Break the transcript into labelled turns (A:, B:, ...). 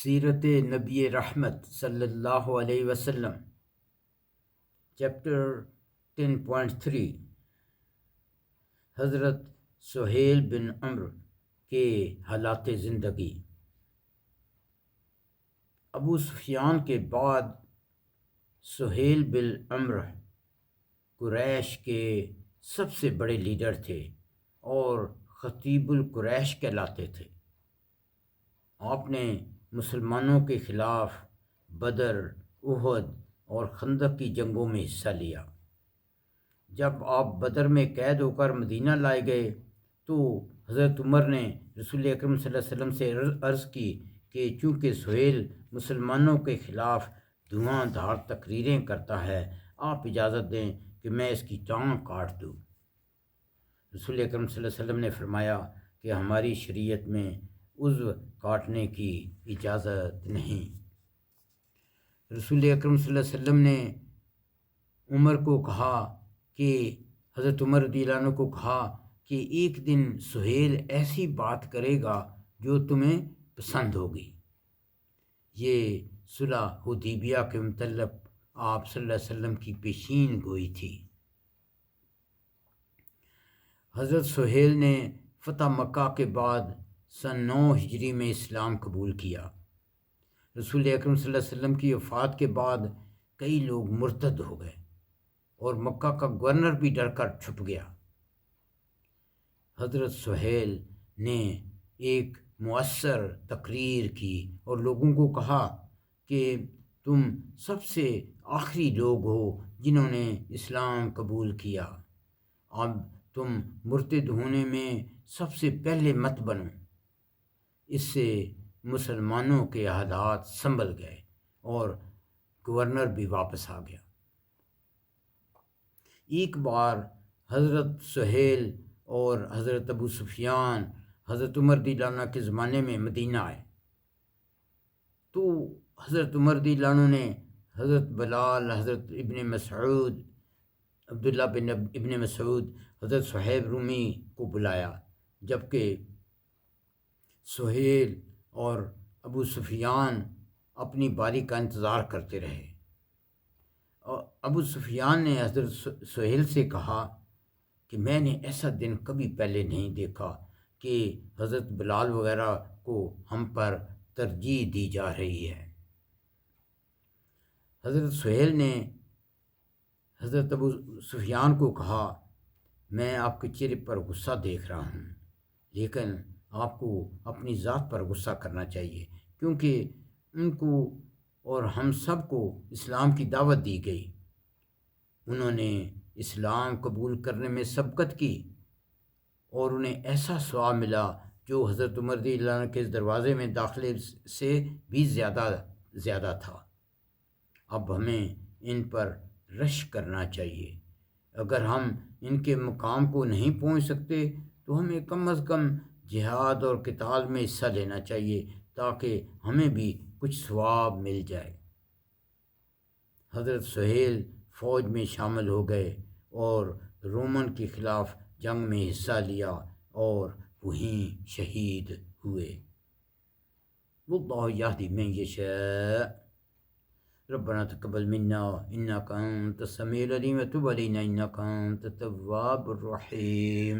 A: سیرت نبی رحمت صلی اللہ علیہ وسلم، چیپٹر 10.3 حضرت سہیل بن عمرو کے حالات زندگی۔ ابو سفیان کے بعد سہیل بن عمرو قریش کے سب سے بڑے لیڈر تھے اور خطیب القریش کہلاتے تھے۔ آپ نے مسلمانوں کے خلاف بدر، احد اور خندق کی جنگوں میں حصہ لیا۔ جب آپ بدر میں قید ہو کر مدینہ لائے گئے تو حضرت عمر نے رسول اکرم صلی اللہ علیہ وسلم سے عرض کی کہ چونکہ سہیل مسلمانوں کے خلاف دھواں دھار تقریریں کرتا ہے، آپ اجازت دیں کہ میں اس کی ٹانگ کاٹ دوں۔ رسول اکرم صلی اللہ علیہ وسلم نے فرمایا کہ ہماری شریعت میں عضو کاٹنے کی اجازت نہیں۔ رسول اکرم صلی اللہ علیہ وسلم نے عمر کو کہا کہ حضرت عمر رضی اللہ عنہ کو کہا کہ ایک دن سہیل ایسی بات کرے گا جو تمہیں پسند ہوگی۔ یہ صلح حدیبیہ کے متعلق آپ صلی اللہ علیہ وسلم کی پیشین گوئی تھی۔ حضرت سہیل نے فتح مکہ کے بعد سن 9 ہجری میں اسلام قبول کیا۔ رسول اکرم صلی اللہ علیہ وسلم کی وفات کے بعد کئی لوگ مرتد ہو گئے اور مکہ کا گورنر بھی ڈر کر چھپ گیا۔ حضرت سہیل نے ایک مؤثر تقریر کی اور لوگوں کو کہا کہ تم سب سے آخری لوگ ہو جنہوں نے اسلام قبول کیا، اب تم مرتد ہونے میں سب سے پہلے مت بنو۔ اس سے مسلمانوں کے حالات سنبھل گئے اور گورنر بھی واپس آ گیا۔ ایک بار حضرت سہیل اور حضرت ابو سفیان حضرت عمر رضی اللہ عنہ کے زمانے میں مدینہ آئے تو حضرت عمر رضی اللہ عنہ نے حضرت بلال، حضرت ابن مسعود، عبداللہ بن ابن مسعود، حضرت صہیب رومی کو بلایا، جبکہ سہیل اور ابو سفیان اپنی باری کا انتظار کرتے رہے۔ ابو سفیان نے حضرت سہیل سے کہا کہ میں نے ایسا دن کبھی پہلے نہیں دیکھا کہ حضرت بلال وغیرہ کو ہم پر ترجیح دی جا رہی ہے۔ حضرت سہیل نے حضرت ابو سفیان کو کہا میں آپ کے چہرے پر غصہ دیکھ رہا ہوں، لیکن آپ کو اپنی ذات پر غصہ کرنا چاہیے، کیونکہ ان کو اور ہم سب کو اسلام کی دعوت دی گئی۔ انہوں نے اسلام قبول کرنے میں سبقت کی اور انہیں ایسا ثواب ملا جو حضرت عمر رضی اللہ عنہ کے دروازے میں داخلے سے بھی زیادہ تھا۔ اب ہمیں ان پر رشک کرنا چاہیے۔ اگر ہم ان کے مقام کو نہیں پہنچ سکتے تو ہمیں کم از کم جہاد اور قتال میں حصہ لینا چاہیے تاکہ ہمیں بھی کچھ ثواب مل جائے۔ حضرت سہیل فوج میں شامل ہو گئے اور رومن کے خلاف جنگ میں حصہ لیا اور وہیں شہید ہوئے۔ واللہ یہدی من یشاء۔ ربنا تقبل منا انک انت السمیع العلیم وتب علینا انک انت التواب الرحیم۔